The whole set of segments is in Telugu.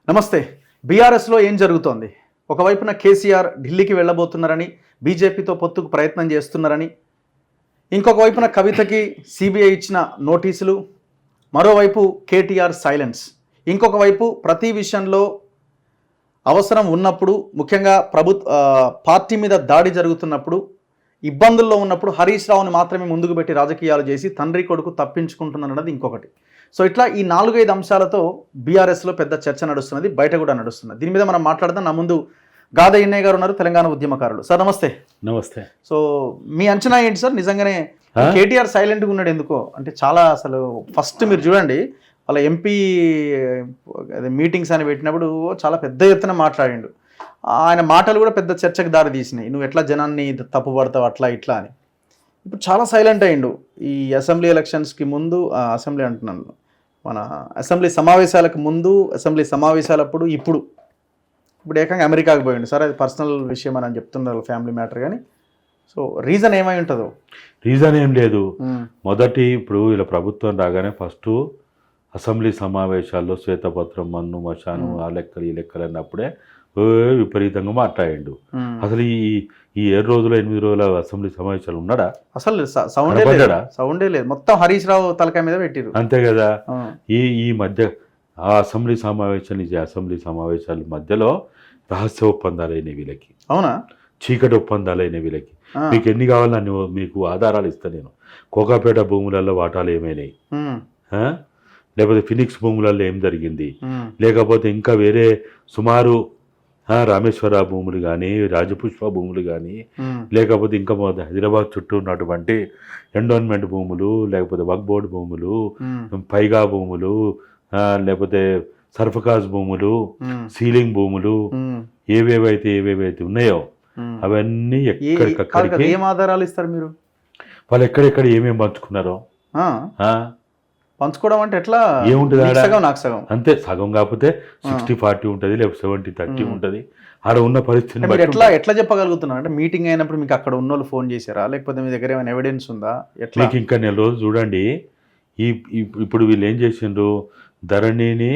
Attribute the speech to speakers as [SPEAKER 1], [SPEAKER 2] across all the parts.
[SPEAKER 1] నమస్తే. బీఆర్ఎస్లో ఏం జరుగుతోంది? ఒకవైపున కేసీఆర్ ఢిల్లీకి వెళ్ళబోతున్నారని, బీజేపీతో పొత్తుకు ప్రయత్నం చేస్తున్నారని, ఇంకొక వైపున కవితకి సిబిఐ ఇచ్చిన నోటీసులు, మరోవైపు కేటీఆర్ సైలెన్స్. ఇంకొక వైపు ప్రతి విషయంలో అవసరం ఉన్నప్పుడు, ముఖ్యంగా పార్టీ మీద దాడి జరుగుతున్నప్పుడు, ఇబ్బందుల్లో ఉన్నప్పుడు హరీష్ రావుని మాత్రమే ముందుకు పెట్టి రాజకీయాలు చేసి తండ్రి కొడుకు తప్పించుకుంటున్నారన్నది ఇంకొకటి. సో ఇట్లా ఈ 4-5 అంశాలతో బీఆర్ఎస్లో పెద్ద చర్చ నడుస్తున్నది, బయట కూడా నడుస్తున్నది. దీని మీద మనం మాట్లాడదాం. నా ముందు గాదయ్యన్నయ్య గారు ఉన్నారు, తెలంగాణ ఉద్యమకారులు. సార్ నమస్తే.
[SPEAKER 2] నమస్తే.
[SPEAKER 1] సో మీ అంచనా ఏంటి సార్? నిజంగానే కేటీఆర్ సైలెంట్గా ఉన్నాడు ఎందుకో? అంటే చాలా అసలు ఫస్ట్ మీరు చూడండి, వాళ్ళ ఎంపీ మీటింగ్స్ అని పెట్టినప్పుడు చాలా పెద్ద ఎత్తున మాట్లాడిండు. ఆయన మాటలు కూడా పెద్ద చర్చకు దారి తీసినాయి. నువ్వు ఎట్లా జనాన్ని తప్పుపడతావు అట్లా ఇట్లా అని. ఇప్పుడు చాలా సైలెంట్ అయ్యిండు. ఈ అసెంబ్లీ ఎలక్షన్స్కి ముందు, అసెంబ్లీ అంటున్నాను, మన అసెంబ్లీ సమావేశాలకు ముందు, అసెంబ్లీ సమావేశాలప్పుడు, ఇప్పుడు ఏకంగా అమెరికాకి పోయిండు. సరే అది పర్సనల్ విషయం అని చెప్తున్నారు, ఫ్యామిలీ మ్యాటర్. కానీ సో రీజన్ ఏమై ఉంటుందో?
[SPEAKER 2] రీజన్ ఏం లేదు. మొదటి ఇప్పుడు ఇలా ప్రభుత్వం రాగానే ఫస్ట్ అసెంబ్లీ సమావేశాల్లో శ్వేతపత్రం, మన్ను మశాను, ఆ లెక్కలు ఈ లెక్కలు అన్నప్పుడే విపరీతంగా మాట్లాడిండు. అసలు ఈ 7 రోజులు 8 రోజుల అసెంబ్లీ సమావేశాలు ఉన్నాడా?
[SPEAKER 1] అసలు సౌండే లేదు. మొత్తం హరీష్ రావు తలకాయ మీద పెట్టిరు.
[SPEAKER 2] అంతే కదా. ఈ మధ్య ఆ అసెంబ్లీ సమావేశాల మధ్యలో రహస్య ఒప్పందాలు అయినాయి వీళ్ళకి.
[SPEAKER 1] అవునా?
[SPEAKER 2] చీకటి ఒప్పందాలు అయినాయి వీళ్ళకి. మీకు ఎన్ని కావాలని మీకు ఆధారాలు ఇస్తాను నేను. కోకాపేట భూములలో వాటాలు ఏమైనాయి, లేకపోతే ఫినిక్స్ భూములలో ఏం జరిగింది, లేకపోతే ఇంకా వేరే సుమారు రామేశ్వర భూములు కానీ, రాజపుష్ప భూములు కానీ, లేకపోతే ఇంకా హైదరాబాద్ చుట్టూ ఉన్నటువంటి ఎండోన్మెంట్ భూములు, లేకపోతే వక్ బోర్డు భూములు, పైగా భూములు, లేకపోతే సర్ఫకాజ్ భూములు, సీలింగ్ భూములు, ఏవేవైతే ఉన్నాయో అవన్నీ ఎక్కడికక్కడికి.
[SPEAKER 1] ఏం ఆధారాలు ఇస్తారు మీరు?
[SPEAKER 2] వాళ్ళు ఎక్కడెక్కడ ఏమేమి పంచుకున్నారో.
[SPEAKER 1] పంచుకోవడం అంటే ఎట్లా?
[SPEAKER 2] ఏముంటుంది
[SPEAKER 1] నాకు సగం
[SPEAKER 2] అంతే. సగం కాకపోతే 60-40 ఉంటుంది, లేకపోతే 70-30 ఉంటుంది. ఆడ ఉన్న పరిస్థితిని
[SPEAKER 1] ఎట్లా చెప్పగలుగుతున్నారు? అంటే మీటింగ్ అయినప్పుడు మీకు అక్కడ ఉన్న వాళ్ళు ఫోన్ చేశారా, లేకపోతే మీ దగ్గర ఏమైనా ఎవిడెన్స్ ఉందా? ఎట్లా?
[SPEAKER 2] మీకు ఇంకా నెల రోజులు చూడండి. ఇప్పుడు వీళ్ళు ఏం చేసిండ్రు, ధరణిని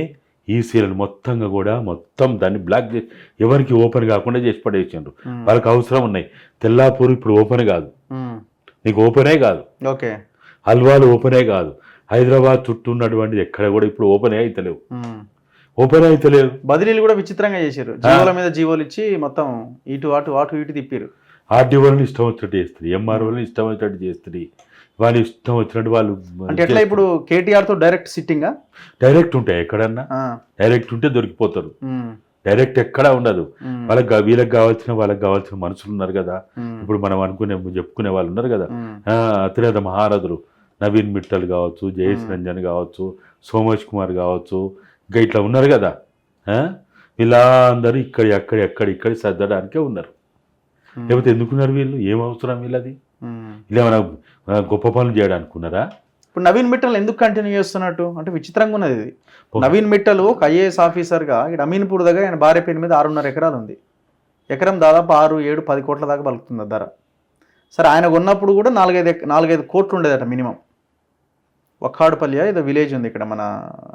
[SPEAKER 2] ఈసీలను మొత్తం దాన్ని బ్లాక్ చేసి ఎవరికి ఓపెన్ కాకుండా చేసి పడేసిండ్రు. వాళ్ళకి అవసరం ఉన్నాయి. తెల్లాపూర్ ఇప్పుడు ఓపెన్ కాదు, నీకు ఓపెనే కాదు.
[SPEAKER 1] ఓకే.
[SPEAKER 2] హల్వాలు ఓపెనే కాదు. హైదరాబాద్ చుట్టూ ఉన్నటువంటిది ఎక్కడ కూడా ఇప్పుడు ఓపెన్ అవుతలేవు.
[SPEAKER 1] బదిలీలు కూడా విచిత్రంగా చేశారు. జీవోల మీద జీవోలు ఇచ్చి మొత్తం ఇటు తిప్పారు.
[SPEAKER 2] ఆర్డీఓలను ఇష్టం వచ్చినట్టు చేస్తుంది, ఎంఆర్ఓలను ఇష్టం వచ్చినట్టు చేస్తుంది, వాళ్ళు ఇష్టం వచ్చినట్టు వాళ్ళు.
[SPEAKER 1] అంటే ఎట్లా ఇప్పుడు కేటీఆర్ తో డైరెక్ట్ సిట్టింగ్?
[SPEAKER 2] డైరెక్ట్ ఉంటాయి ఎక్కడన్నా, డైరెక్ట్ ఉంటే దొరికిపోతారు. డైరెక్ట్ ఎక్కడా ఉండదు. వీళ్ళకి కావాల్సిన మనుషులు ఉన్నారు కదా. ఇప్పుడు మనం చెప్పుకునే వాళ్ళు ఉన్నారు కదా, అతిరేత మహారథులు నవీన్ మిట్టల్ కావచ్చు, జయేష్ రంజన్ కావచ్చు, సోమేష్ కుమార్ కావచ్చు, ఇంకా ఇట్లా ఉన్నారు కదా. వీళ్ళందరూ ఇక్కడ సర్దడానికే ఉన్నారు. లేకపోతే ఎందుకున్నారు వీళ్ళు? ఏం అవసరం వీళ్ళది? ఇలా మన గొప్ప పనులు చేయడానికి ఉన్నారా?
[SPEAKER 1] ఇప్పుడు నవీన్ మిట్టల్ ఎందుకు కంటిన్యూ చేస్తున్నట్టు అంటే విచిత్రంగా ఉన్నది ఇది. నవీన్ మిట్టల్ ఒక ఐఏఎస్ ఆఫీసర్గా ఇక్కడ అమీన్పూర్ దగ్గర ఆయన భార్య పేరు మీద 6.5 ఎకరాలు ఉంది. ఎకరం దాదాపు 6-7-10 కోట్ల దాకా పలుకుతుంది ధర. సరే, ఆయన ఉన్నప్పుడు కూడా 4-5 కోట్లు ఉండేదట మినిమం. వక్కాడుపల్లి ఏదో విలేజ్ ఉంది ఇక్కడ మన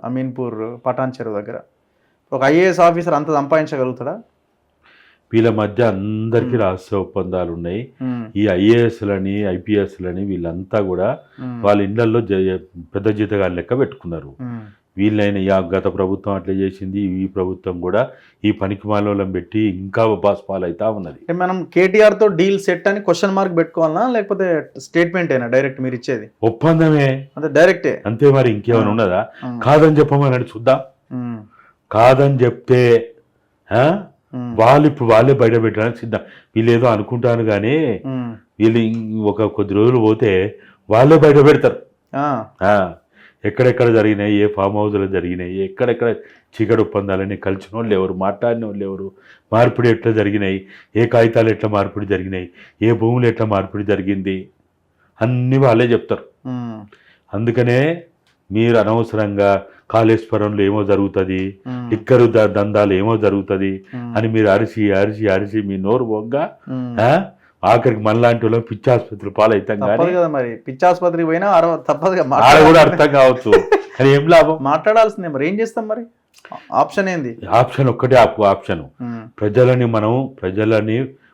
[SPEAKER 1] అమీన్పూర్ పటాన్ చెరువు దగ్గర. ఒక ఐఏఎస్ ఆఫీసర్ అంత సంపాదించగలుగుతాడా?
[SPEAKER 2] వీళ్ళ మధ్య అందరికీ రహస్య ఒప్పందాలు ఉన్నాయి. ఈ ఐఏఎస్లని ఐపీఎస్లని వీళ్ళంతా కూడా వాళ్ళ ఇళ్లలో పెద్ద జీతగాళ్ళ లెక్క పెట్టుకున్నారు. వీళ్ళైనా గత ప్రభుత్వం అట్లా చేసింది, ఈ ప్రభుత్వం కూడా ఈ పనికి మాలోలం పెట్టి ఇంకా బాస్పాలు అవుతా ఉన్నది.
[SPEAKER 1] మనం కేటీఆర్ తో డీల్ సెట్ అని క్వశ్చన్ మార్క్ పెట్టుకోవాలనా, లేకపోతే స్టేట్మెంట్ అయినా డైరెక్ట్ మీరు ఇచ్చేది?
[SPEAKER 2] ఒప్పందమే,
[SPEAKER 1] అంతే, డైరెక్టే.
[SPEAKER 2] అంతే. మరి ఇంకేమైనా ఉన్నదా? కాదని చెప్పమని చూద్దాం. కాదని చెప్తే వాళ్ళే బయట పెట్టడానికి సిద్ధం. వీళ్ళు ఏదో అనుకుంటాను కానీ వీళ్ళు ఒక కొద్ది రోజులు పోతే వాళ్ళే బయట పెడతారు. ఎక్కడెక్కడ జరిగినాయి, ఏ ఫామ్ హౌస్లో జరిగినాయి, ఎక్కడెక్కడ చీకటి ఒప్పందాలని కలిసిన వాళ్ళు ఎవరు, మాట్లాడిన వాళ్ళు ఎవరు, మార్పిడి ఎట్లా జరిగినాయి, ఏ కాగితాలు ఎట్లా మార్పిడి జరిగినాయి, ఏ భూములు ఎట్లా మార్పిడి జరిగింది, అన్నీ వాళ్ళే చెప్తారు. అందుకనే మీరు అనవసరంగా కాళేశ్వరంలో ఏమో జరుగుతుంది, లిక్కరు దందాలు ఏమో జరుగుతుంది అని మీరు అరిచి మీ నోరు పోగా ఆఖరికి మనలాంటి వాళ్ళం పిచ్చాసుపత్రి పాలవుతాం.
[SPEAKER 1] మరి పిచ్చాసుపత్రికి పోయినా తప్పదు
[SPEAKER 2] కూడా అర్థం కావచ్చు, కానీ ఏం లాభం?
[SPEAKER 1] మాట్లాడాల్సిందే. మరి ఏం చేస్తాం? మరి ఆప్షన్ ఏంది?
[SPEAKER 2] ఆప్షన్ ఒక్కటే ఆప్షన్.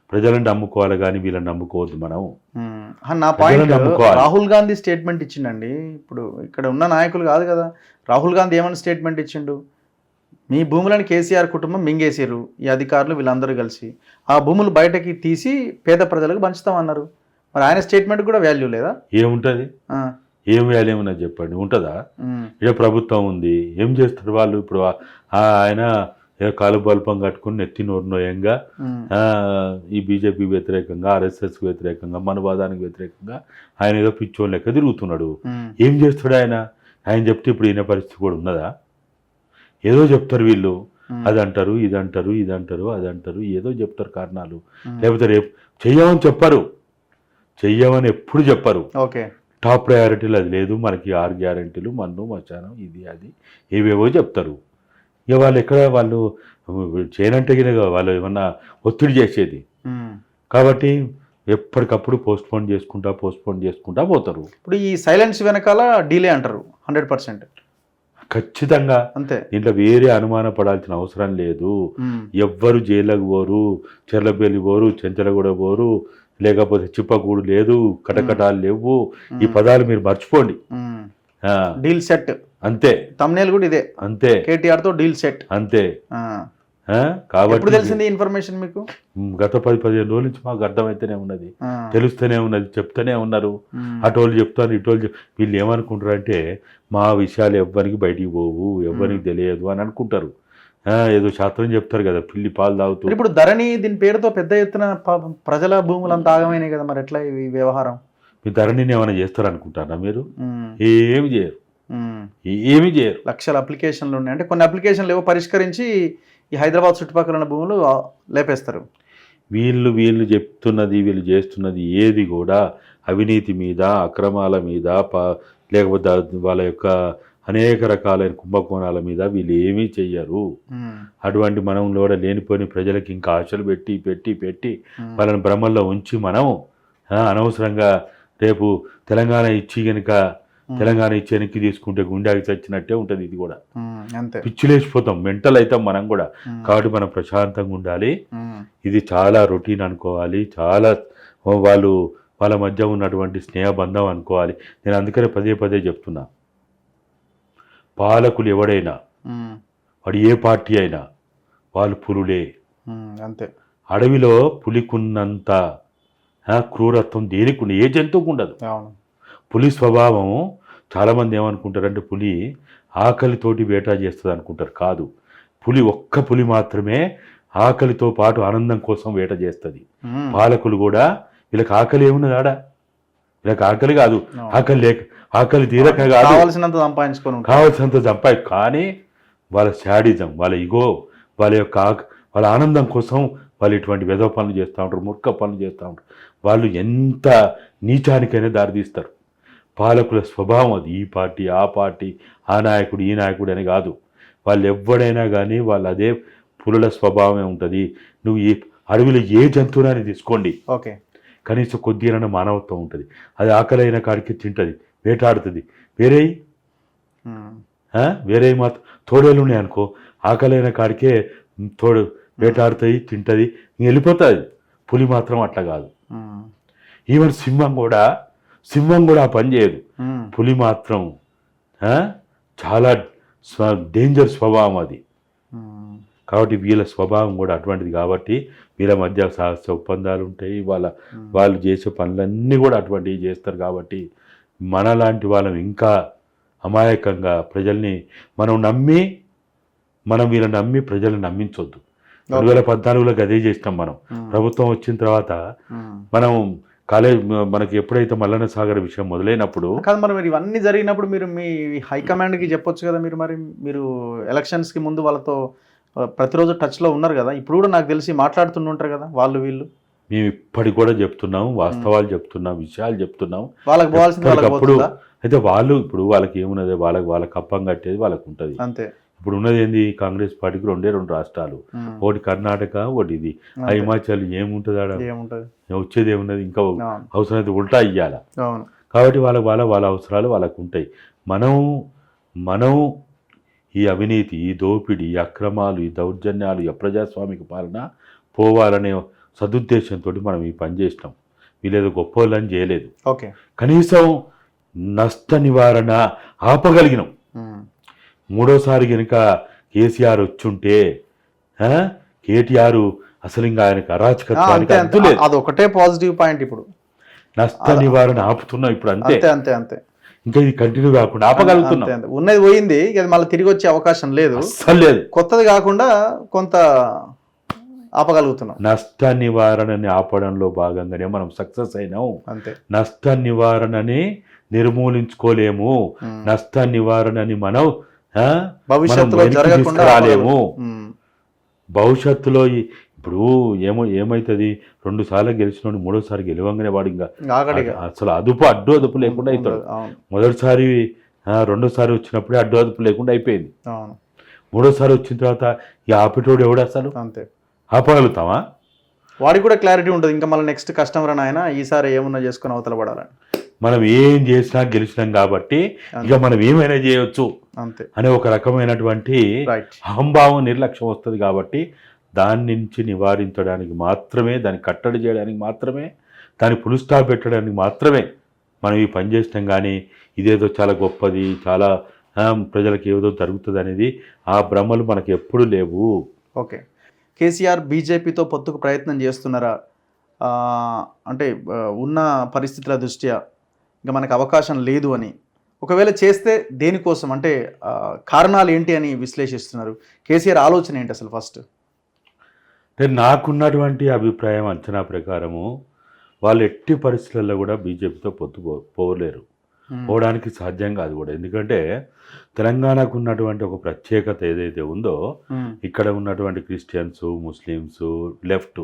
[SPEAKER 2] ప్రజలని నమ్ముకోవాలి కానీ వీళ్ళని నమ్ముకోవద్దు మనం.
[SPEAKER 1] నా పాయింట్,
[SPEAKER 2] నమ్ముకోవాలి.
[SPEAKER 1] రాహుల్ గాంధీ స్టేట్మెంట్ ఇచ్చిండండి. ఇప్పుడు ఇక్కడ ఉన్న నాయకులు కాదు కదా, రాహుల్ గాంధీ ఏమైనా స్టేట్మెంట్ ఇచ్చిండు? మీ భూములను కేసీఆర్ కుటుంబం మింగేసారు, ఈ అధికారులు వీళ్ళందరూ కలిసి ఆ భూములు బయటకి తీసి పేద ప్రజలకు పంచుతామన్నారు. మరి ఆయన స్టేట్మెంట్ కూడా వాల్యూ లేదా?
[SPEAKER 2] ఏముంటుంది? ఏం వాల్యూ ఏమన్నా చెప్పండి, ఉంటుందా? ఇక ప్రభుత్వం ఉంది, ఏం చేస్తారు వాళ్ళు? ఇప్పుడు ఆయన కాలు బల్పం కట్టుకుని నెత్తి నోయంగా ఈ బీజేపీ వ్యతిరేకంగా, ఆర్ఎస్ఎస్ వ్యతిరేకంగా, మనవాదానికి వ్యతిరేకంగా ఆయన ఏదో పిచ్చోని లెక్క తిరుగుతున్నాడు. ఏం చేస్తాడు ఆయన? ఆయన చెప్తే ఇప్పుడు ఈయన పరిస్థితి కూడా ఉన్నదా? ఏదో చెప్తారు వీళ్ళు, అది అంటారు, ఇది అంటారు, ఇది అంటారు, అది అంటారు, ఏదో చెప్తారు కారణాలు. లేకపోతే రేపు చెయ్యమని చెప్పరు, చెయ్యమని ఎప్పుడు చెప్పరు.
[SPEAKER 1] ఓకే,
[SPEAKER 2] టాప్ ప్రయారిటీలు అది లేదు, మనకి 6 గ్యారెంటీలు, మన్ను మచానం, ఇది అది ఏవేవో చెప్తారు. ఇక వాళ్ళు ఎక్కడ వాళ్ళు చేయనంటే వాళ్ళు ఏమన్నా ఒత్తిడి చేసేది. కాబట్టి ఎప్పటికప్పుడు పోస్ట్పోన్ చేసుకుంటా పోతారు.
[SPEAKER 1] ఇప్పుడు ఈ సైలెన్స్ వెనకాల డీలే అంటారు 100%.
[SPEAKER 2] ఖచ్చితంగా
[SPEAKER 1] అంతే,
[SPEAKER 2] దీంట్లో వేరే అనుమాన పడాల్సిన అవసరం లేదు. ఎవ్వరు జైళ్ళకు పోరు, చెర్లపల్లి పోరు, చెంచలగూడ పోరు, లేకపోతే చిప్పకూడు లేదు, కటకటాలు లేవు. ఈ పదాలు మీరు మర్చిపోండి.
[SPEAKER 1] డీల్ సెట్
[SPEAKER 2] అంతే,
[SPEAKER 1] తమ్నేల్ కూడా ఇదే, అంతే, కేటీఆర్ తో డీల్ సెట్ అంతే. కాబట్టి తెలిసింది ఇన్ఫర్మేషన్ మీకు
[SPEAKER 2] గత 10-15 రోజుల నుంచి మాకు అర్థమైతేనే ఉన్నది, తెలుస్తూనే ఉన్నది, చెప్తూనే ఉన్నారు. అటోళ్ళు చెప్తాను, ఇటోళ్ళు వీళ్ళు ఏమనుకుంటారు అంటే మా విషయాలు ఎవ్వరికి బయటికి పోవు, ఎవ్వరికి తెలియదు అని అనుకుంటారు. ఏదో శాస్త్రం చెప్తారు కదా, పిల్లి పాలు తాగుతూ.
[SPEAKER 1] ఇప్పుడు ధరణి దీని పేరుతో పెద్ద ఎత్తున ప్రజల భూములంతా ఆగమైనాయి కదా, మరి ఎట్లా ఈ వ్యవహారం?
[SPEAKER 2] మీ ధరణిని ఏమైనా చేస్తారు అనుకుంటారా మీరు? ఏమి చేయరు, ఏమి చేయరు.
[SPEAKER 1] లక్షల అప్లికేషన్లు ఉన్నాయి, అంటే కొన్ని అప్లికేషన్లు ఏవో పరిష్కరించి ఈ హైదరాబాద్ చుట్టుపక్కల ఉన్న భూములు లేపేస్తారు.
[SPEAKER 2] వీళ్ళు చెప్తున్నది, వీళ్ళు చేస్తున్నది ఏది కూడా అవినీతి మీద, అక్రమాల మీద, లేకపోతే వాళ్ళ యొక్క అనేక రకాలైన కుంభకోణాల మీద వీళ్ళు ఏమీ చెయ్యరు. అటువంటి మనం కూడా లేనిపోయిన ప్రజలకి ఇంకా ఆశలు పెట్టి పెట్టి పెట్టి వాళ్ళని భ్రమల్లో ఉంచి మనం అనవసరంగా రేపు తెలంగాణ ఇచ్చి వెనక్కి తీసుకుంటే గుండెకి చచ్చినట్టే ఉంటుంది. ఇది కూడా పిచ్చిలేసిపోతాం, మెంటల్ అవుతాం మనం కూడా. కాబట్టి మనం ప్రశాంతంగా ఉండాలి. ఇది చాలా రొటీన్ అనుకోవాలి, చాలా వాళ్ళ మధ్య ఉన్నటువంటి స్నేహబంధం అనుకోవాలి. నేను అందుకనే పదే చెప్తున్నా, పాలకులు ఎవడైనా, వాడు ఏ పార్టీ అయినా, వాళ్ళు పులులే.
[SPEAKER 1] అంతే,
[SPEAKER 2] అడవిలో పులికున్నంత క్రూరత్వం దేనికి, ఏ జంతువుకు ఉండదు. పులి స్వభావం చాలామంది ఏమనుకుంటారంటే పులి ఆకలితోటి వేట చేస్తుంది అనుకుంటారు. కాదు, ఒక్క పులి మాత్రమే ఆకలితో పాటు ఆనందం కోసం వేట చేస్తుంది. పాలకులు కూడా వీళ్ళకి ఆకలి ఏమున్నది ఆడ? వీళ్ళకి ఆకలి కాదు, ఆకలి తీరక కాదు, కావాల్సినంత సంపాదించుకోను. కానీ వాళ్ళ శాడిజం, వాళ్ళ ఇగో, వాళ్ళ ఆనందం కోసం వాళ్ళు ఇటువంటి వెధవ పనులు చేస్తూ ఉంటారు, మూర్ఖ పనులు చేస్తూ ఉంటారు. వాళ్ళు ఎంత నీచానికైనా దారితీస్తారు. పాలకుల స్వభావం అది. ఈ పార్టీ, ఆ పార్టీ, ఆ నాయకుడు, ఈ నాయకుడు అని కాదు. వాళ్ళు ఎవడైనా కానీ వాళ్ళు అదే పులుల స్వభావమే ఉంటుంది. నువ్వు ఈ అడవిలో ఏ జంతువుని తీసుకోండి,
[SPEAKER 1] ఓకే,
[SPEAKER 2] కనీసం కొద్దిగా మానవత్వం ఉంటుంది. అది ఆకలైన కాడికి తింటుంది, వేటాడుతుంది. వేరే మాత్రం తోడేలు ఉన్నాయి అనుకో, ఆకలైన కాడికే వేటాడుతాయి, తింటుంది, వెళ్ళిపోతుంది. పులి మాత్రం అట్లా కాదు. ఈవెన్ సింహం కూడా ఆ పని చేయదు. పులి మాత్రం చాలా డేంజర్ స్వభావం అది. కాబట్టి వీళ్ళ స్వభావం కూడా అటువంటిది. కాబట్టి వీళ్ళ మధ్య సాహస ఒప్పందాలు ఉంటాయి. వాళ్ళు చేసే పనులన్నీ కూడా అటువంటివి చేస్తారు. కాబట్టి మనలాంటి వాళ్ళం ఇంకా అమాయకంగా ప్రజల్ని మనం వీళ్ళని నమ్మి ప్రజల్ని నమ్మించొద్దు. 2014లో అదే చేసినాం మనం. ప్రభుత్వం వచ్చిన తర్వాత మనం మనకి ఎప్పుడైతే మల్లన్న సాగర్ విషయం మొదలైనప్పుడు
[SPEAKER 1] కాదు, మరి ఇవన్నీ జరిగినప్పుడు మీరు మీ హైకమాండ్కి చెప్పొచ్చు కదా. మీరు ఎలక్షన్స్కి ముందు వాళ్ళతో ప్రతిరోజు టచ్లో ఉన్నారు కదా, ఇప్పుడు కూడా నాకు తెలిసి మాట్లాడుతుంటారు కదా వీళ్ళు.
[SPEAKER 2] మేము ఇప్పటికి కూడా చెప్తున్నాం, వాస్తవాలు చెప్తున్నాం, విషయాలు చెప్తున్నాం.
[SPEAKER 1] వాళ్ళకి పోవాల్సింది
[SPEAKER 2] అయితే వాళ్ళకి ఏమున్నది, వాళ్ళకి కప్పం కట్టేది వాళ్ళకు ఉంటుంది.
[SPEAKER 1] అంతే.
[SPEAKER 2] ఇప్పుడు ఉన్నది ఏంది, కాంగ్రెస్ పార్టీకి 2 రాష్ట్రాలు, ఒకటి కర్ణాటక, ఒకటి ఇది. ఆ హిమాచల్ ఏముంటుంది ఆడ, వచ్చేది ఏమున్నది, ఇంకా అవసరమైతే ఉల్టా ఇయ్యాల. కాబట్టి వాళ్ళ అవసరాలు వాళ్ళకు ఉంటాయి. మనం ఈ అవినీతి, ఈ దోపిడీ, ఈ అక్రమాలు, ఈ దౌర్జన్యాలు, ఈ అప్రజాస్వామిక పాలన పోవాలనే సదుద్దేశంతో మనం ఈ పని చేసినాం. వీళ్ళేదో గొప్పోళ్ళని చేయలేదు.
[SPEAKER 1] ఓకే.
[SPEAKER 2] కనీసం నష్ట నివారణ ఆపగలిగినాం. మూడోసారి కనుక కేసీఆర్ వచ్చుంటే కేటీఆర్ అసలు ఇంకా ఆయనకు అరాచకత్వానికి అంతు లేదు.
[SPEAKER 1] అదొకటే పాజిటివ్ పాయింట్. ఇప్పుడు
[SPEAKER 2] నష్ట నివారణ ఆపుతున్నాం ఇప్పుడు, అంతే
[SPEAKER 1] అంతే అంతే.
[SPEAKER 2] ఇంకా ఇది కంటిన్యూ కాకుండా ఆపగలుగుతున్నాం.
[SPEAKER 1] ఉన్నది పోయింది, అది మళ్ళీ తిరిగి వచ్చే అవకాశం లేదు,
[SPEAKER 2] అస్సలు లేదు.
[SPEAKER 1] కొత్తది కాకుండా కొంత ఆపగలుగుతున్నాం.
[SPEAKER 2] నష్ట నివారణని ఆపడంలో భాగంగానే మనం సక్సెస్ అయినాం.
[SPEAKER 1] అంతే.
[SPEAKER 2] నష్ట నివారణని నిర్మూలించుకోలేము, నష్ట నివారణని మనం
[SPEAKER 1] భవిష్యత్తులో జరగకుండా
[SPEAKER 2] రాలేము. భవిష్యత్తులో ఇప్పుడు ఏమైతుంది, 2 సార్లు గెలిచిన మూడోసారి గెలవంగానే వాడు ఇంకా అసలు అడ్డు లేకుండా అవుతాడు. మొదటిసారి రెండోసారి వచ్చినప్పుడే అడ్డు లేకుండా అయిపోయింది. మూడోసారి వచ్చిన తర్వాత ఈ ఆపేటోడు ఎవడు అసలు?
[SPEAKER 1] అంతే.
[SPEAKER 2] ఆపగలుగుతామా?
[SPEAKER 1] వాడికి కూడా క్లారిటీ ఉంటుంది, ఇంకా మళ్ళీ నెక్స్ట్ కస్టమర్ అని ఆయన ఈసారి ఏమన్నా చేసుకుని అవతల పడాలని.
[SPEAKER 2] మనం ఏం చేసినా గెలిచినాం కాబట్టి ఇక మనం ఏమైనా చేయొచ్చు
[SPEAKER 1] అంతే
[SPEAKER 2] అనే ఒక రకమైనటువంటి అహంభావం, నిర్లక్ష్యం వస్తుంది. కాబట్టి దాని నుంచి నివారించడానికి మాత్రమే, దాన్ని కట్టడి చేయడానికి మాత్రమే, దాన్ని ఫుల్ స్టాప్ పెట్టడానికి మాత్రమే మనం ఈ పని చేసినాం. కానీ ఇదేదో చాలా గొప్పది, చాలా ప్రజలకు ఏదో జరుగుతుంది అనేది ఆ భ్రమలు మనకు ఎప్పుడు లేవు.
[SPEAKER 1] ఓకే. కేసీఆర్ బీజేపీతో పొత్తుకు ప్రయత్నం చేస్తున్నారా? అంటే ఉన్న పరిస్థితుల దృష్ట్యా ఇంకా మనకు అవకాశం లేదు అని, ఒకవేళ చేస్తే దేనికోసం, అంటే కారణాలు ఏంటి అని విశ్లేషిస్తున్నారు. కేసీఆర్ ఆలోచన ఏంటి అసలు ఫస్ట్?
[SPEAKER 2] అంటే నాకున్నటువంటి అభిప్రాయం, అంచనా ప్రకారము వాళ్ళు ఎట్టి పరిస్థితుల్లో కూడా బీజేపీతో పొత్తు పోలేరు, పోవడానికి సాధ్యం కాదు కూడా. ఎందుకంటే తెలంగాణకు ఉన్నటువంటి ఒక ప్రత్యేకత ఏదైతే ఉందో, ఇక్కడ ఉన్నటువంటి క్రిస్టియన్స్, ముస్లిమ్స్, లెఫ్ట్,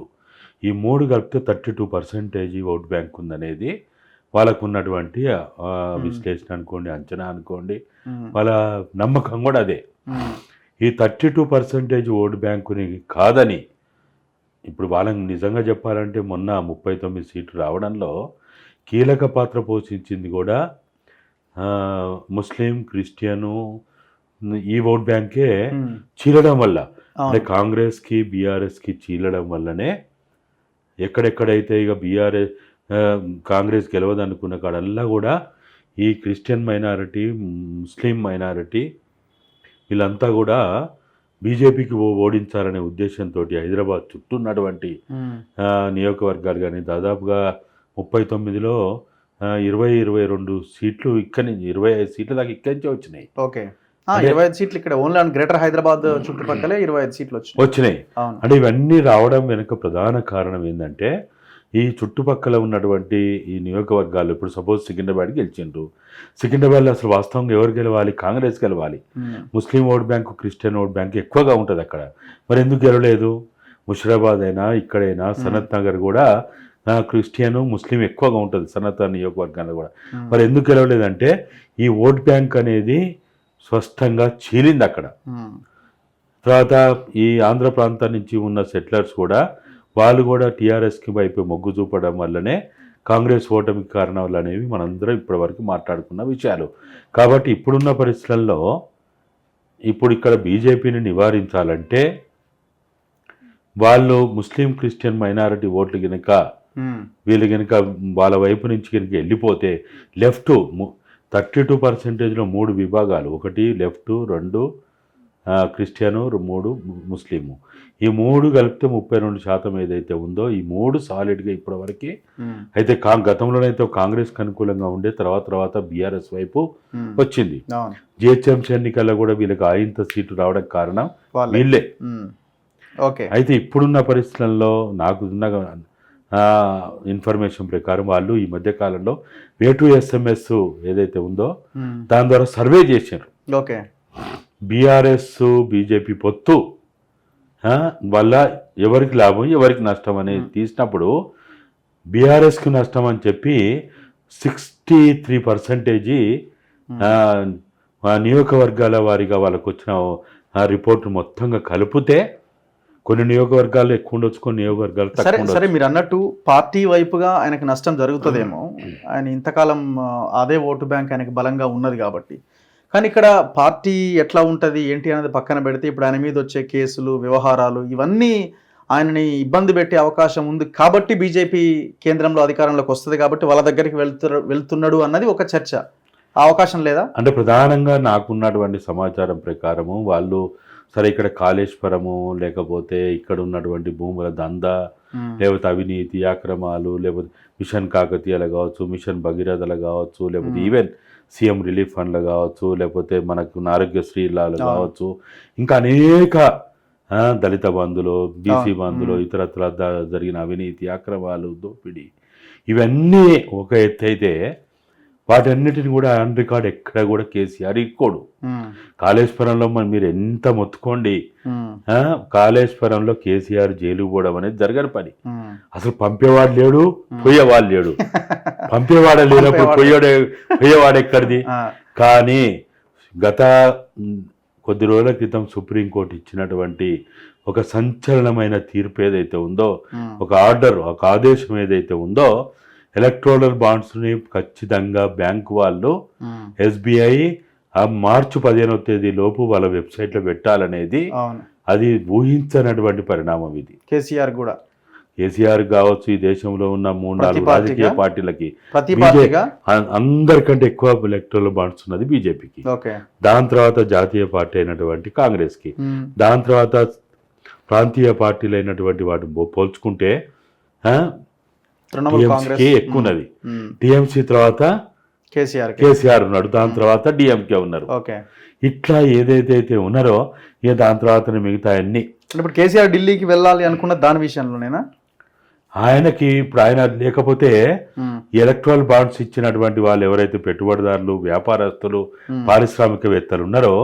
[SPEAKER 2] ఈ 3 కలిపితే 32% ఓట్ బ్యాంక్ ఉందనేది వాళ్ళకు ఉన్నటువంటి విశ్లేషణ అనుకోండి, అంచనా అనుకోండి, వాళ్ళ నమ్మకం కూడా అదే. ఈ 32% ఓట్ బ్యాంకుని కాదని, ఇప్పుడు వాళ్ళని నిజంగా చెప్పాలంటే మొన్న 39 సీట్లు రావడంలో కీలక పాత్ర పోషించింది కూడా ముస్లిం, క్రిస్టియను, ఈ ఓట్ బ్యాంకే చీలడం వల్ల, అంటే కాంగ్రెస్కి బీఆర్ఎస్కి చీలడం వల్లనే ఎక్కడెక్కడైతే ఇక కాంగ్రెస్ గెలవదనుకున్న కాడల్లా కూడా ఈ క్రిస్టియన్ మైనారిటీ, ముస్లిం మైనారిటీ వీళ్ళంతా కూడా బీజేపీకి ఓడించాలనే ఉద్దేశంతో హైదరాబాద్ చుట్టూ ఉన్నటువంటి నియోజకవర్గాలు కానీ దాదాపుగా 39లో 20-22 సీట్లు ఇక్కడి నుంచి 25 సీట్ల దాకా ఇక్కడి నుంచే వచ్చినాయి.
[SPEAKER 1] ఓకే. 25 సీట్లు ఇక్కడ ఓన్లీ గ్రేటర్ హైదరాబాద్ చుట్టుపక్కలే 25 సీట్లు వచ్చినాయి.
[SPEAKER 2] అంటే ఇవన్నీ రావడం వెనుక ప్రధాన కారణం ఏంటంటే, ఈ చుట్టుపక్కల ఉన్నటువంటి ఈ నియోజకవర్గాలు, ఇప్పుడు సపోజ్ సికింద్రాబాద్ గెలిచిండ్రు, సికింద్రాబాద్లో అసలు వాస్తవంగా ఎవరు గెలవాలి? కాంగ్రెస్ గెలవాలి. ముస్లిం vote bank, Christian vote bank ఎక్కువగా ఉంటుంది అక్కడ. మరి ఎందుకు గెలవలేదు? ముషిరాబాద్ అయినా ఇక్కడైనా సనత్ నగర్ కూడా క్రిస్టియన్, ముస్లిం ఎక్కువగా ఉంటుంది సనత్ నియోజకవర్గాల్లో కూడా. మరి ఎందుకు గెలవలేదంటే ఈ ఓట్ బ్యాంక్ అనేది స్పష్టంగా చీలింది అక్కడ. తర్వాత ఈ ఆంధ్ర ప్రాంతం నుంచి ఉన్న సెటిలర్స్ కూడా వాళ్ళు కూడా టీఆర్ఎస్కి వైపు మొగ్గు చూపడం వల్లనే కాంగ్రెస్ ఓటమికి కారణాలు అనేవి మనందరం ఇప్పటివరకు మాట్లాడుకున్న విషయాలు. కాబట్టి ఇప్పుడున్న పరిస్థితుల్లో ఇప్పుడు ఇక్కడ బీజేపీని నివారించాలంటే వాళ్ళు ముస్లిం, క్రిస్టియన్ మైనారిటీ ఓట్లు కనుక వీళ్ళు కనుక వాళ్ళ వైపు నుంచి కనుక వెళ్ళిపోతే, లెఫ్ట్ 32%లో 3 విభాగాలు, 1 లెఫ్ట్, 2 క్రిస్టియను, 3 ముస్లిము, ఈ 3 కలిపితే 32% ఏదైతే ఉందో ఈ 3 సాలిడ్గా ఇప్పటివరకు అయితే గతంలోనైతే కాంగ్రెస్కి అనుకూలంగా ఉండే తర్వాత బీఆర్ఎస్ వైపు వచ్చింది. జిహెచ్ఎంసీ ఎన్నికల్లో కూడా వీళ్ళకి ఆయింత సీట్లు రావడం కారణం వీళ్ళే. అయితే ఇప్పుడున్న పరిస్థితుల్లో నాకు ఉన్న ఇన్ఫర్మేషన్ ప్రకారం వాళ్ళు ఈ మధ్య కాలంలో వేటు SMS ఏదైతే ఉందో దాని ద్వారా సర్వే చేశారు.
[SPEAKER 1] ఓకే.
[SPEAKER 2] బీఆర్ఎస్ బీజేపీ పొత్తు వల్ల ఎవరికి లాభం, ఎవరికి నష్టం అనేది తీసినప్పుడు బీఆర్ఎస్కి నష్టం అని చెప్పి 63% నియోజకవర్గాల వారిగా వాళ్ళకు వచ్చిన రిపోర్టు మొత్తంగా కలిపితే కొన్ని నియోజకవర్గాలు ఎక్కువ ఉండొచ్చు, కొన్ని నియోజకవర్గాలు తక్కువ ఉండొచ్చు.
[SPEAKER 1] సరే, మీరు అన్నట్టు పార్టీ వైపుగా ఆయనకు నష్టం జరుగుతుందేమో, ఆయన ఇంతకాలం అదే ఓటు బ్యాంక్ ఆయనకు బలంగా ఉన్నది కాబట్టి. కానీ ఇక్కడ పార్టీ ఎట్లా ఉంటుంది ఏంటి అనేది పక్కన పెడితే ఇప్పుడు ఆయన మీద వచ్చే కేసులు వ్యవహారాలు ఇవన్నీ ఆయనని ఇబ్బంది పెట్టే అవకాశం ఉంది కాబట్టి బీజేపీ కేంద్రంలో అధికారంలోకి వస్తుంది కాబట్టి వాళ్ళ దగ్గరికి వెళ్తున్నాడు అన్నది ఒక చర్చ. ఆ అవకాశం లేదా?
[SPEAKER 2] అంటే ప్రధానంగా నాకున్నటువంటి సమాచారం ప్రకారము వాళ్ళు సరే ఇక్కడ కాళేశ్వరము లేకపోతే ఇక్కడ ఉన్నటువంటి భూముల దందా లేకపోతే అవినీతి అక్రమాలు లేకపోతే మిషన్ కాకతీయాలు కావచ్చు, మిషన్ భగీరథలు కావచ్చు, లేకపోతే ఈవెన్ సీఎం రిలీఫ్ ఫండ్లు కావచ్చు, లేకపోతే మనకు ఆరోగ్యశ్రీలాలు కావచ్చు, ఇంకా అనేక దళిత బంధులు, బీసీ బంధులు, ఇతరత్ర జరిగిన అవినీతి అక్రమాలు దోపిడీ ఇవన్నీ ఒక ఎత్తు అయితే వాటన్నిటిని కూడా ఆన్ రికార్డ్ ఎక్కడ కూడా కేసీఆర్ ఇక్కోడు. కాళేశ్వరంలో మీరు ఎంత మొత్తుకోండి, కాళేశ్వరంలో కేసీఆర్ జైలు పోవడం అనేది జరగని పని. అసలు పంపేవాడు లేడు, పోయేవాడు లేడు. పంపేవాడు లేనప్పుడు పోయేవాడు ఎక్కడిది. కానీ గత కొద్ది రోజుల క్రితం సుప్రీంకోర్టు ఇచ్చినటువంటి ఒక సంచలనమైన తీర్పు ఏదైతే ఉందో, ఒక ఆర్డర్, ఒక ఆదేశం ఏదైతే ఉందో, ఎలక్ట్రోరల్ బాండ్స్ని ఖచ్చితంగా బ్యాంకు వాళ్ళు ఎస్బీఐ మార్చి 15వ తేదీ లోపు వాళ్ళ వెబ్సైట్లో పెట్టాలనేది అది ఊహించనటువంటి పరిణామం. ఇది కేసీఆర్ కావచ్చు, ఈ దేశంలో ఉన్న 3-4 రాజకీయ పార్టీలకి అందరికంటే ఎక్కువ ఎలక్ట్రోరల్ బాండ్స్ ఉన్నది బీజేపీకి, దాని తర్వాత జాతీయ పార్టీ అయినటువంటి కాంగ్రెస్కి, దాని తర్వాత ప్రాంతీయ పార్టీలు అయినటువంటి వాటి పోల్చుకుంటే టీఎంసీకి ఎక్కువ ఉన్నది. టీఎంసీ తర్వాత కేసీఆర్ ఉన్నాడు, దాని తర్వాత డిఎంకే ఉన్నారు. ఇట్లా ఏదైతే ఉన్నారో ఇక దాని తర్వాత మిగతా అన్ని.
[SPEAKER 1] ఇప్పుడు కేసీఆర్ ఢిల్లీకి వెళ్ళాలి అనుకున్న దాని విషయంలోనేనా
[SPEAKER 2] ఆయనకి ఇప్పుడు ఆయన లేకపోతే ఎలక్ట్రల్ బాండ్స్ ఇచ్చినటువంటి వాళ్ళు ఎవరైతే పెట్టుబడిదారులు, వ్యాపారస్తులు, పారిశ్రామికవేత్తలు ఉన్నారో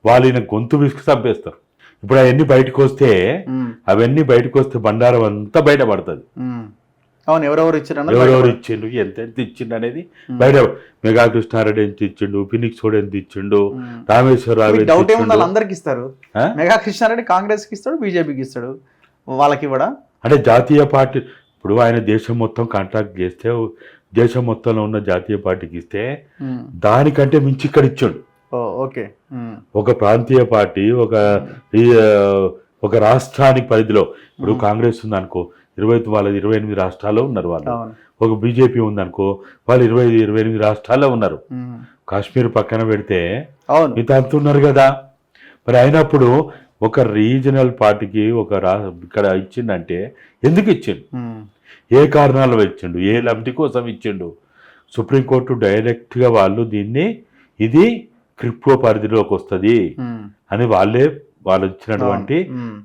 [SPEAKER 2] వాళ్ళు ఈయన గొంతు విసుకు చంపేస్తారు. ఇప్పుడు అవన్నీ బయటకు వస్తే బండారం అంతా బయటపడుతుంది.
[SPEAKER 1] అవును, ఎవరెవరు
[SPEAKER 2] ఇచ్చిండు, ఎంత ఇచ్చిండు అనేది బయట. మెగా కృష్ణారెడ్డి ఎంత ఇచ్చిండు, ఫినిక్స్ కూడా ఎంత ఇచ్చిండు, రామేశ్వరరావు
[SPEAKER 1] అందరికి ఇస్తారు. మెగా కృష్ణారెడ్డి కాంగ్రెస్ కి ఇస్తాడు, బీజేపీకి ఇస్తాడు, వాళ్ళకి కూడా. అంటే
[SPEAKER 2] జాతీయ పార్టీ ఇప్పుడు ఆయన దేశం మొత్తం కాంట్రాక్ట్ చేస్తే దేశం మొత్తంలో ఉన్న జాతీయ పార్టీకి ఇస్తే దానికంటే మించి ఇక్కడ ఇచ్చాడు. ఒక ప్రాంతీయ పార్టీ ఒక రాష్ట్రానికి పరిధిలో ఇప్పుడు కాంగ్రెస్ ఉందనుకో, 28 రాష్ట్రాల్లో ఉన్నారు వాళ్ళు. ఒక బీజేపీ ఉందనుకో, వాళ్ళు 28 రాష్ట్రాల్లో ఉన్నారు. కాశ్మీర్ పక్కన పెడితే మిగతా అంత ఉన్నారు కదా. మరి అయినప్పుడు ఒక రీజనల్ పార్టీకి ఇక్కడ ఇచ్చిండంటే ఎందుకు ఇచ్చిండు, ఏ కారణాల ఇచ్చిండు, ఏ లబ్ధి కోసం ఇచ్చిండు? సుప్రీంకోర్టు డైరెక్ట్గా వాళ్ళు దీన్ని ఇది క్రిప్టో పరిధిలోకి వస్తుంది అని వాళ్ళు ఇచ్చినటువంటి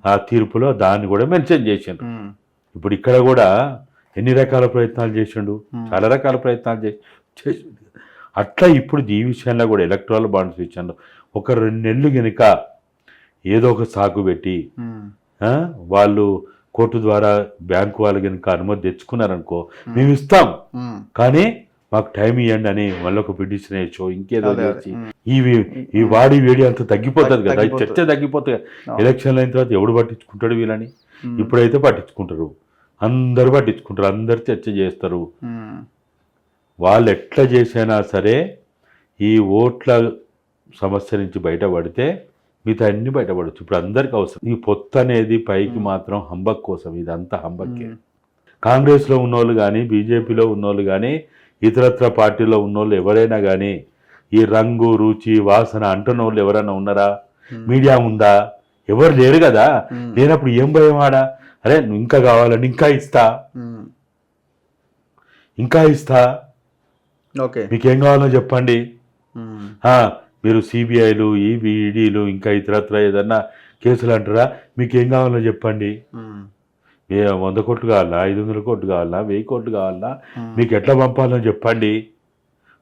[SPEAKER 2] ఆ తీర్పులో దాన్ని కూడా మెన్షన్ చేసిండు. ఇప్పుడు ఇక్కడ కూడా ఎన్ని రకాల ప్రయత్నాలు చేసిండు, చాలా రకాల ప్రయత్నాలు చేసిండు. అట్లా ఇప్పుడు ఈ విషయంలో కూడా ఎలక్ట్రల్ బాండ్స్ విషయంలో ఒక 2 నెలలు కనుక ఏదో ఒక సాకు పెట్టి వాళ్ళు కోర్టు ద్వారా బ్యాంకు వాళ్ళు కనుక అనుమతి తెచ్చుకున్నారనుకో, మేము ఇస్తాం కానీ మాకు టైం ఇవ్వండి అని మళ్ళీ ఒక పిటిషన్ వేయచ్చు, ఇంకేదో చేసి ఈ వాడి వేడి అంత తగ్గిపోతుంది కదా, ఈ చర్చ తగ్గిపోతుంది. ఎలక్షన్లు అయిన తర్వాత ఎవడు పట్టించుకుంటాడు వీళ్ళని? ఇప్పుడైతే పట్టించుకుంటారు, అందరు పట్టించుకుంటారు, అందరు చర్చ చేస్తారు. వాళ్ళు ఎట్లా చేసినా సరే ఈ ఓట్ల సమస్య నుంచి బయటపడితే మిగతా అన్ని బయటపడవచ్చు. ఇప్పుడు అందరికి అవసరం. ఈ పొత్తు అనేది పైకి మాత్రం హంబక్ కోసం, ఇదంతా హంబక్కే. కాంగ్రెస్లో ఉన్నోళ్ళు కానీ, బీజేపీలో ఉన్నోళ్ళు కానీ, ఇతరత్ర పార్టీలో ఉన్నోళ్ళు ఎవరైనా కానీ ఈ రంగు రుచి వాసన అంటున్న వాళ్ళు ఎవరైనా ఉన్నారా? మీడియా ఉందా? ఎవరు లేరు కదా. లేనప్పుడు ఏం భయం ఆడా? అరే ఇంకా కావాలని ఇంకా ఇస్తా, మీకేం కావాలో చెప్పండి. మీరు సిబిఐలు, ఈడీలు, ఇంకా ఇతరత్ర ఏదన్నా కేసులు అంటారా? మీకేం కావాలో చెప్పండి. 100 కోట్లు కావాలా, 500 కోట్లు కావాలా, 1000 కోట్లు కావాలా, మీకు ఎట్లా పంపాలని చెప్పండి.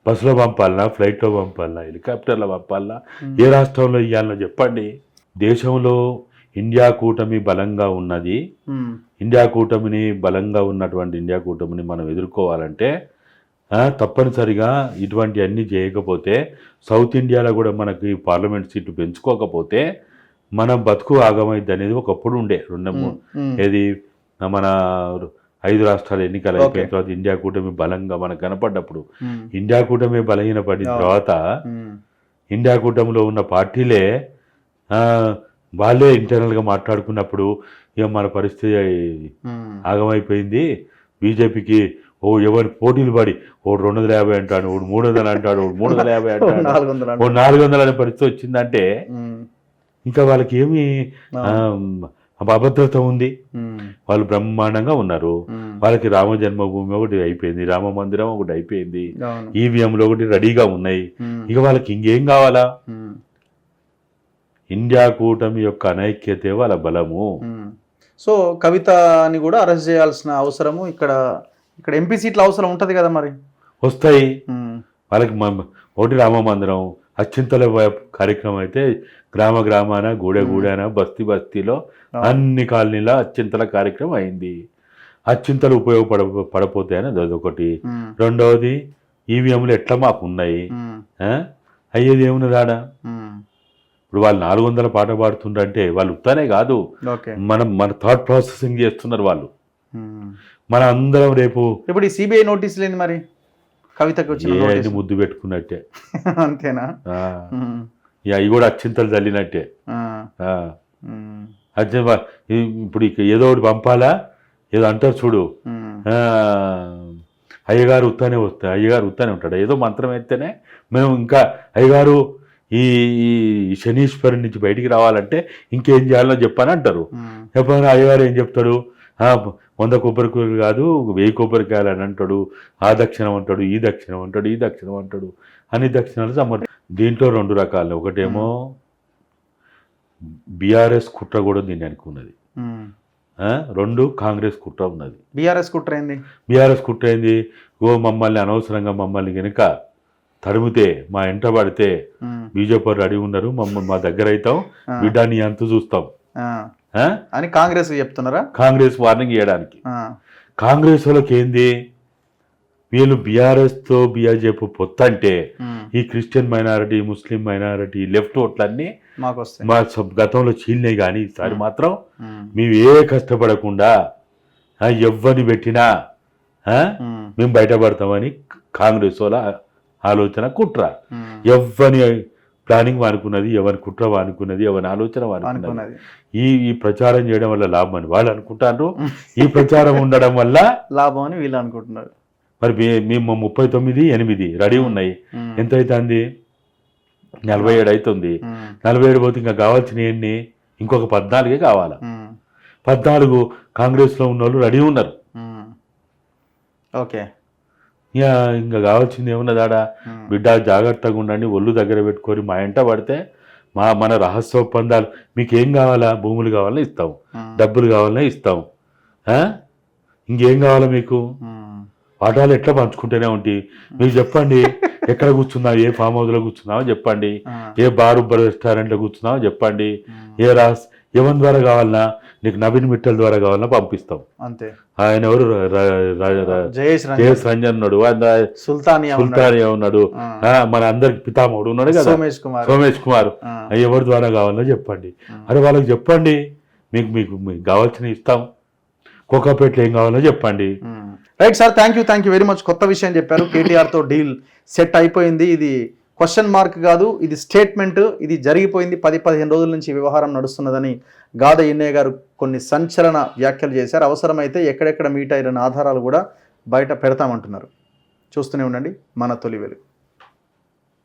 [SPEAKER 2] బస్సులో పంపాలనా, ఫ్లైట్లో పంపాలనా, హెలికాప్టర్లో పంపాలనా, ఏ రాష్ట్రంలో ఇవ్వాలనో చెప్పండి. దేశంలో ఇండియా కూటమి బలంగా ఉన్నది. బలంగా ఉన్నటువంటి ఇండియా కూటమిని మనం ఎదుర్కోవాలంటే తప్పనిసరిగా ఇటువంటి అన్నీ చేయకపోతే, సౌత్ ఇండియాలో కూడా మనకి పార్లమెంట్ సీట్లు పెంచుకోకపోతే మన బతుకు ఆగమైద్ది అనేది ఒకప్పుడు ఉండే. ఏది మన 5 రాష్ట్రాల ఎన్నికలు అయిపోయిన తర్వాత ఇండియా కూటమి బలంగా మనకు కనపడ్డప్పుడు, ఇండియా కూటమి బలహీనపడిన తర్వాత ఇండియా కూటమిలో ఉన్న పార్టీలే వాళ్ళే ఇంటర్నల్గా మాట్లాడుకున్నప్పుడు ఇక మన పరిస్థితి ఆగమైపోయింది. బీజేపీకి ఎవరి పోటీలు పడి 250 అంటాడు, 300 అంటాడు, 350 అంటాడు, 400 అనే పరిస్థితి వచ్చిందంటే ఇంకా వాళ్ళకి ఏమి అభద్రత ఉంది. వాళ్ళు బ్రహ్మాండంగా ఉన్నారు. వాళ్ళకి రామ జన్మభూమి ఒకటి అయిపోయింది, రామ మందిరం ఒకటి అయిపోయింది, ఈవీఎంలు ఒకటి రెడీగా ఉన్నాయి. ఇక వాళ్ళకి ఇంకేం కావాలా? ఇండియా కూటమి యొక్క అనైక్యతే వాళ్ళ బలము.
[SPEAKER 1] సో కవితని కూడా అరెస్ట్ చేయాల్సిన అవసరము ఇక్కడ ఎంపీ సీట్ల అవసరం ఉంటది కదా, మరి
[SPEAKER 2] వస్తాయి వాళ్ళకి. ఒకటి రామ మందిరం, అత్యంతల కార్యక్రమం అయితే గ్రామ గ్రామాన, గూడాన, బస్తీలో అన్ని కాలనీల అత్యంతల కార్యక్రమం అయింది. అత్యంతలు పడపోతాయని అదొకటి. రెండవది ఈవీఎంలు ఎట్లా మాకు ఉన్నాయి, అయ్యేది ఏమున్నదాడా? ఇప్పుడు వాళ్ళు 400 పాట పాడుతుండంటే వాళ్ళు ఉత్తానే కాదు, మన థాట్ ప్రాసెసింగ్ చేస్తున్నారు వాళ్ళు. మన అందరం రేపు
[SPEAKER 1] ఇప్పుడు ఈ సిబిఐ నోటీసులు ఏంది మరి? కవితకు వచ్చిన
[SPEAKER 2] ముద్దు పెట్టుకున్నట్టే
[SPEAKER 1] అంతేనా?
[SPEAKER 2] అవి కూడా అత్యంతలు చల్లినట్టే. ఇప్పుడు ఏదో ఒకటి పంపాలా, ఏదో అంటారు చూడు, అయ్యగారు ఉత్తానే వస్తాయి, అయ్యగారు ఉత్తానే ఉంటాడు. ఏదో మంత్రం ఎత్తేనే మేము ఇంకా అయ్యగారు ఈ శనీశ్వరుని నుంచి బయటికి రావాలంటే ఇంకేం చేయాలో చెప్పని అంటారు. చెప్పని అయ్యగారు ఏం చెప్తాడు? 100 కొబ్బరికాయలు కాదు 1000 కొబ్బరికాయలు అని అంటాడు. ఆ దక్షిణం అంటాడు, ఈ దక్షిణం అంటాడు, ఈ దక్షిణం అంటాడు. అన్ని దక్షిణాలు దీంట్లో 2 రకాలు. ఒకటేమో బీఆర్ఎస్ కుట్ర కూడా దీన్ని అనుకున్నది, 2 కాంగ్రెస్ కుట్ర ఉన్నది.
[SPEAKER 1] బీఆర్ఎస్ కుట్ర ఏంది? మమ్మల్ని అనవసరంగా మమ్మల్ని కనుక తరిమితే, మా ఎంట పడితే బీజేపీ రెడీ ఉన్నారు, మా దగ్గర అవుతాం, బిడ్డాన్ని అంత చూస్తాం అని కాంగ్రెస్ చెప్తున్నారా?
[SPEAKER 2] కాంగ్రెస్ వార్నింగ్ ఇవ్వడానికి. కాంగ్రెస్ వాళ్ళకి ఏంది, వీళ్ళు బీఆర్ఎస్తో బీజేపీ పొత్తంటే ఈ క్రిస్టియన్ మైనారిటీ, ముస్లిం మైనారిటీ, లెఫ్ట్ ఓట్లన్నీ మా గతంలో చీలినాయి. కానీ ఈసారి మాత్రం మేము కష్టపడకుండా ఎవ్వరిని పెట్టినా మేము బయటపడతామని కాంగ్రెస్ వాళ్ళ ఆలోచన, కుట్ర. ఎవ్వని ప్లానింగ్ వానుకున్నది, ఎవరి కుట్ర వానుకున్నది, ఎవరి ఆలోచన వానుకున్నది. ఈ ప్రచారం చేయడం వల్ల లాభం అని వాళ్ళు అనుకుంటారు, ఈ ప్రచారం ఉండడం వల్ల
[SPEAKER 1] లాభం అని వీళ్ళు అనుకుంటున్నారు.
[SPEAKER 2] మరి మేము 39-8 రెడీ ఉన్నాయి. ఎంత అవుతుంది? 47 అవుతుంది. 47 పోతే ఇంకా కావాల్సిన ఎన్ని? ఇంకొక 14 కావాలా. 14 కాంగ్రెస్లో ఉన్న వాళ్ళు రెడీ ఉన్నారు.
[SPEAKER 1] ఓకే,
[SPEAKER 2] ఇంకా కావాల్సింది ఏమున్నదాడా? బిడ్డ జాగ్రత్తగా ఉండండి, ఒళ్ళు దగ్గర పెట్టుకొని మా ఎంట పడితే మన రహస్య ఒప్పందాలు, మీకేం కావాలా? భూములు కావాలన్నా ఇస్తాం, డబ్బులు కావాలన్నా ఇస్తాం, ఇంకేం కావాలా మీకు? వాటాలు ఎట్లా పంచుకుంటూనే ఉంటాయి. మీరు చెప్పండి, ఎక్కడ కూర్చున్నావు, ఏ ఫామ్ హౌస్లో కూర్చున్నావో చెప్పండి, ఏ బారు రెస్టారెంట్లో కూర్చున్నావో చెప్పండి, ఎవరి ద్వారా కావాలన్నా, నీకు నవీన్ మిట్టల్ ద్వారా కావాలన్నా పంపిస్తాం.
[SPEAKER 1] అంతే.
[SPEAKER 2] ఆయన ఎవరు? జయేష్ రంజన్ ఉన్నాడు, సుల్తానియా ఉన్నాడు, మన అందరికి పితామహుడు ఉన్నాడు కదా సోమేష్ కుమార్. ఎవరి ద్వారా కావాలన్నా చెప్పండి. అరే వాళ్ళకి చెప్పండి, మీకు కావాల్సిన ఇస్తాం. కోకాపేటలో ఏం కావాలో చెప్పండి.
[SPEAKER 1] Right sir, thank you very much. కొత్త విషయం చెప్పారు. కేటీఆర్తో డీల్ సెట్ అయిపోయింది. ఇది క్వశ్చన్ మార్క్ కాదు, ఇది స్టేట్మెంట్. ఇది జరిగిపోయింది. 10-15 రోజుల నుంచి వ్యవహారం నడుస్తున్నదని గాద ఎన్నయ్య గారు కొన్ని సంచలన వ్యాఖ్యలు చేశారు. అవసరమైతే ఎక్కడెక్కడ మీట్ అయిన ఆధారాలు కూడా బయట పెడతామంటున్నారు. చూస్తూనే ఉండండి మన తొలి వెలుగు.